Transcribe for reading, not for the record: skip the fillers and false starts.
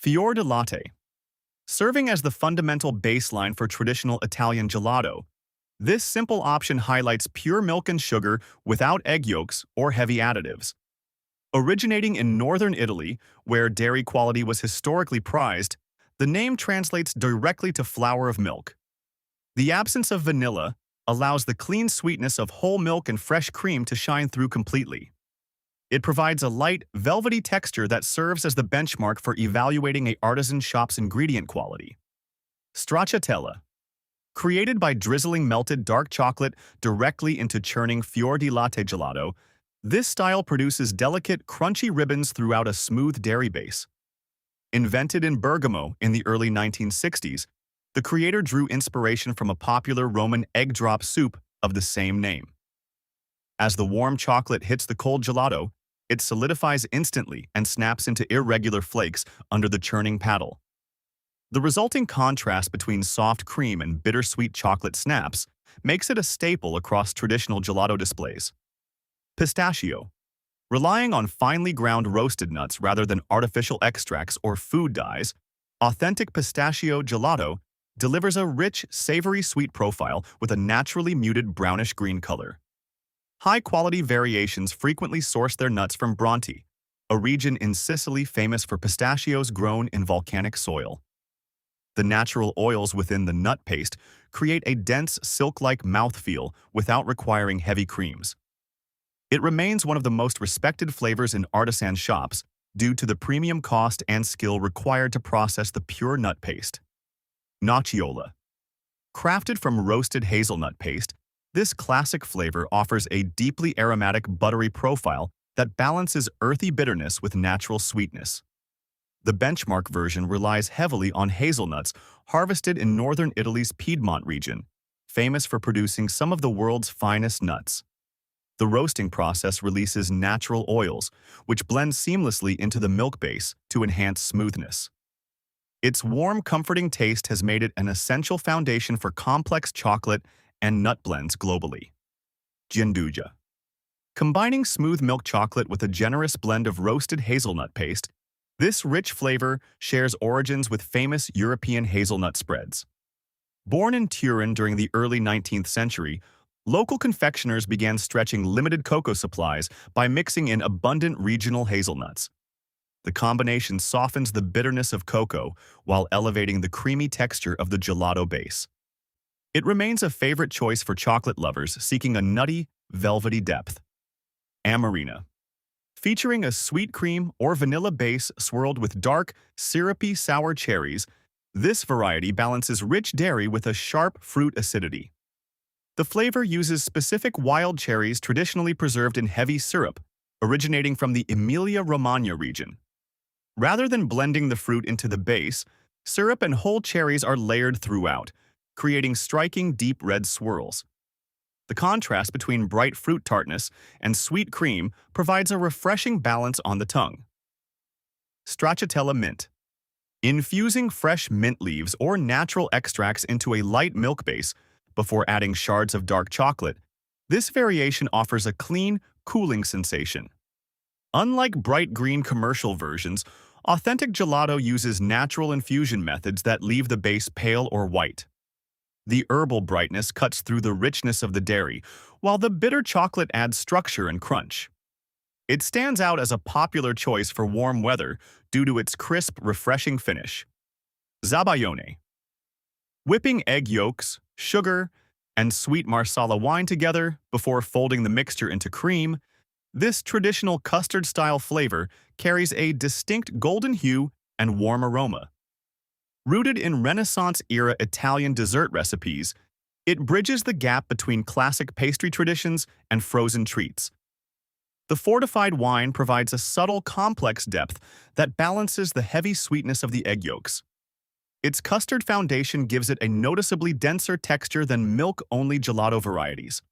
Fior di latte. Serving as the fundamental baseline for traditional Italian gelato, this simple option highlights pure milk and sugar without egg yolks or heavy additives. Originating in northern Italy, where dairy quality was historically prized, the name translates directly to flour of milk. The absence of vanilla allows the clean sweetness of whole milk and fresh cream to shine through completely. It provides a light, velvety texture that serves as the benchmark for evaluating an artisan shop's ingredient quality. Stracciatella. Created by drizzling melted dark chocolate directly into churning fior di latte gelato, this style produces delicate, crunchy ribbons throughout a smooth dairy base. Invented in Bergamo in the early 1960s, the creator drew inspiration from a popular Roman egg drop soup of the same name. As the warm chocolate hits the cold gelato, it solidifies instantly and snaps into irregular flakes under the churning paddle. The resulting contrast between soft cream and bittersweet chocolate snaps makes it a staple across traditional gelato displays. Pistachio. Relying on finely ground roasted nuts rather than artificial extracts or food dyes, authentic pistachio gelato delivers a rich, savory sweet profile with a naturally muted brownish-green color. High-quality variations frequently source their nuts from Bronte, a region in Sicily famous for pistachios grown in volcanic soil. The natural oils within the nut paste create a dense, silk-like mouthfeel without requiring heavy creams. It remains one of the most respected flavors in artisan shops due to the premium cost and skill required to process the pure nut paste. Nocciola. Crafted from roasted hazelnut paste, this classic flavor offers a deeply aromatic, buttery profile that balances earthy bitterness with natural sweetness. The benchmark version relies heavily on hazelnuts harvested in northern Italy's Piedmont region, famous for producing some of the world's finest nuts. The roasting process releases natural oils, which blend seamlessly into the milk base to enhance smoothness. Its warm, comforting taste has made it an essential foundation for complex chocolate and nut blends globally. Gianduja. Combining smooth milk chocolate with a generous blend of roasted hazelnut paste, this rich flavor shares origins with famous European hazelnut spreads. Born in Turin during the early 19th century, local confectioners began stretching limited cocoa supplies by mixing in abundant regional hazelnuts. The combination softens the bitterness of cocoa while elevating the creamy texture of the gelato base. It remains a favorite choice for chocolate lovers seeking a nutty, velvety depth. Amarena. Featuring a sweet cream or vanilla base swirled with dark, syrupy sour cherries, this variety balances rich dairy with a sharp fruit acidity. The flavor uses specific wild cherries traditionally preserved in heavy syrup, originating from the Emilia-Romagna region. Rather than blending the fruit into the base, syrup and whole cherries are layered throughout, creating striking deep red swirls. The contrast between bright fruit tartness and sweet cream provides a refreshing balance on the tongue. Stracciatella mint. Infusing fresh mint leaves or natural extracts into a light milk base before adding shards of dark chocolate, this variation offers a clean, cooling sensation. Unlike bright green commercial versions, authentic gelato uses natural infusion methods that leave the base pale or white. The herbal brightness cuts through the richness of the dairy, while the bitter chocolate adds structure and crunch. It stands out as a popular choice for warm weather due to its crisp, refreshing finish. Zabaione. Whipping egg yolks, sugar, and sweet Marsala wine together before folding the mixture into cream, this traditional custard-style flavor carries a distinct golden hue and warm aroma. Rooted in Renaissance-era Italian dessert recipes, it bridges the gap between classic pastry traditions and frozen treats. The fortified wine provides a subtle, complex depth that balances the heavy sweetness of the egg yolks. Its custard foundation gives it a noticeably denser texture than milk-only gelato varieties.